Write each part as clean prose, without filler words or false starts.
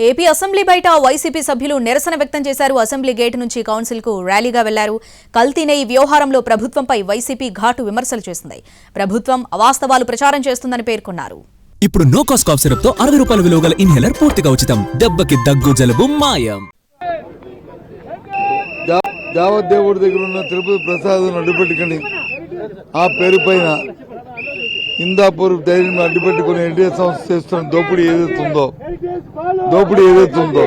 AP assembly బయట YCP సభ్యులు నిరసన వ్యక్తం చేశారు. అసెంబ్లీ గేట్ నుంచి కౌన్సిల్ కు ర్యాలీగా వెళ్లారు. కల్తీ నెయ్యి వ్యవహారంలో ప్రభుత్వంపై వైసీపీ ఘాటు విమర్శలు చేసింది. ప్రభుత్వం అవాస్తవాలు ప్రచారం చేస్తుందని పేర్కొన్నారు. ఇప్పుడు నో కాస్ట్ కాఫ్ సిరప్ తో 60 రూపాయల విలువ గల ఇన్హేలర్ పూర్తిగా ఉచితం. దెబ్బకి దగ్గు జలుబు మాయం. దేవదేవుడి దగ్గర ఉన్న తిరుపతి ప్రసాదం అడ్డుపెట్టుకుని ఆ పేరు పైన ఇందాపూర్ ధైర్యం అడ్డుపెట్టుకుని ఎన్టీఆర్ సంస్థ చేస్తున్న దోపిడీ ఏదైతే ఉందో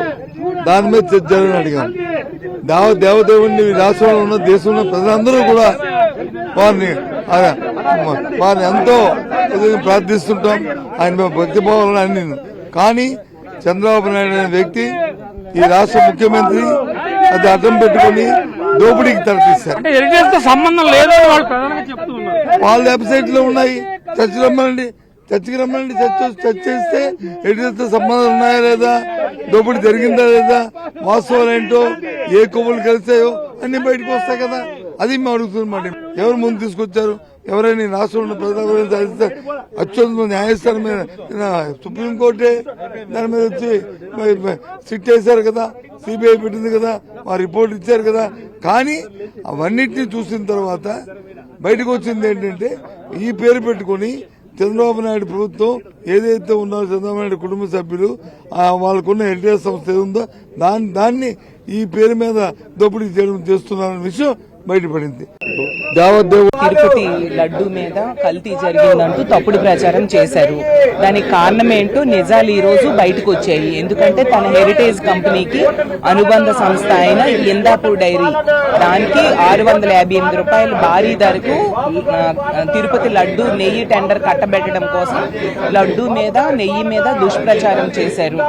దాని మీద చర్చలని అడిగాం. దేవదేవుడిని రాష్ట్రంలో ఉన్న దేశంలో ప్రజలందరూ కూడా వారిని ఎంతో ప్రార్థిస్తుంటాం. ఆయన భక్తిభావాలను అన్ని. కానీ చంద్రబాబు నాయుడు అనే వ్యక్తి ఈ రాష్ట్ర ముఖ్యమంత్రి అది అడ్డం పెట్టుకుని దోపిడీకి తలపిస్తారు. వాళ్ళ వెబ్సైట్ లో ఉన్నాయి. చర్చకి రమ్మనండి, చర్చ చేస్తే ఎటుతో సంబంధాలు ఉన్నాయా లేదా, దోపిడీ జరిగిందా లేదా, వాస్తవాలు ఏంటో, ఏ కొవ్వులు కలిసాయో అన్ని బయటకు వస్తాయి కదా. అది మేము అడుగుతున్నమాట. ఎవరు ముందు తీసుకొచ్చారు? ఎవరైనా రాష్ట్రంలో ప్రజల అత్యున్నత న్యాయస్థానం మీద సుప్రీంకోర్టే దాని మీద వచ్చి సిట్ చేశారు కదా, సిబిఐ పెట్టింది కదా, మా రిపోర్ట్ ఇచ్చారు కదా. కానీ అవన్నిటినీ చూసిన తర్వాత బయటకు వచ్చింది ఏంటంటే ఈ పేరు పెట్టుకుని చంద్రబాబు నాయుడు ప్రభుత్వం ఏదైతే ఉన్నారో చంద్రబాబు నాయుడు కుటుంబ సభ్యులు వాళ్ళకున్న ఎన్టీఆర్ సంస్థ ఏదుందో దాన్ని ఈ పేరు మీద దోపిడీ చేస్తున్నారన్న విషయం బయటపడింది. తిరుపతి లడ్డు మీద కల్తీ జరిగిందంటూ తప్పుడు ప్రచారం చేశారు. దానికి కారణం ఏంటో నిజాలు ఈ రోజు బయటకు వచ్చాయి. ఎందుకంటే తన హెరిటేజ్ కంపెనీకి అనుబంధ సంస్థ అయిన ఇందాపూర్ డైరీ దానికి 658 రూపాయలు భారీ ధరకు తిరుపతి లడ్డు నెయ్యి టెండర్ కట్టబెట్టడం కోసం లడ్డు మీద నెయ్యి మీద దుష్ప్రచారం చేశారు.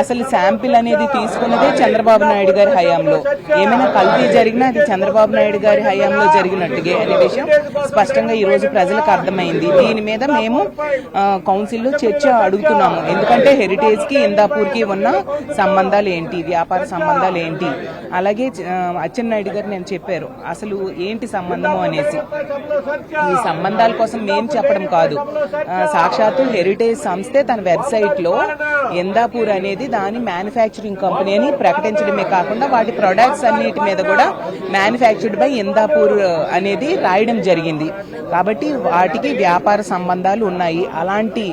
అసలు శాంపిల్ అనేది తీసుకున్నదే చంద్రబాబు నాయుడు గారి హయాంలో. ఏమైనా కల్తీ జరిగినా అది చంద్రబాబు నాయుడు గారి హయాంలో జరిగినట్టుగా అనే విషయం స్పష్టంగా ఈ రోజు ప్రజలకు అర్థమైంది. దీని మీద మేము కౌన్సిల్లో చర్చ అడుగుతున్నాము. ఎందుకంటే హెరిటేజ్ కి ఇందాపూర్ కి ఉన్న సంబంధాలు ఏంటి, వ్యాపార సంబంధాలు ఏంటి, అలాగే అచ్చెన్నాయుడు గారు నేను చెప్పారు అసలు ఏంటి సంబంధము అనేసి. ఈ సంబంధాల కోసం మేము చెప్పడం కాదు, సాక్షాత్తు హెరిటేజ్ సంస్థే తన వెబ్సైట్ లో ఇందాపూర్ అనేది దాని మ్యానుఫ్యాక్చరింగ్ కంపెనీ అని ప్రకటించడమే కాకుండా వాటి ప్రొడక్ట్స్ అన్నిటి మీద కూడా మ్యానుఫ్యాక్చర్డ్ బై ఇందాపూర్ అనేది రాయడం జరిగింది. కాబట్టి వాటికి వ్యాపార సంబంధాలు ఉన్నాయి. అలాంటి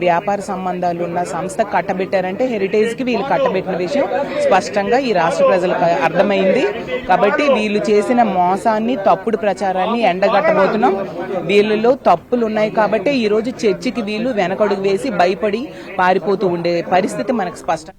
వ్యాపార సంబంధాలు ఉన్న సంస్థ కట్టబెట్టారంటే హెరిటేజ్ కి వీళ్ళు కట్టబెట్టిన విషయం స్పష్టంగా ఈ రాష్ట్ర ప్రజలకు అర్థమైంది. కాబట్టి వీళ్ళు చేసిన మోసాన్ని, తప్పుడు ప్రచారాన్ని ఎండగట్టబోతున్నాం. వీళ్ళలో తప్పులు ఉన్నాయి కాబట్టి ఈ రోజు చర్చికి వీళ్ళు వెనకడుగు వేసి భయపడి పారిపోతూ ఉండే పరిస్థితి మనకు స్పష్టం.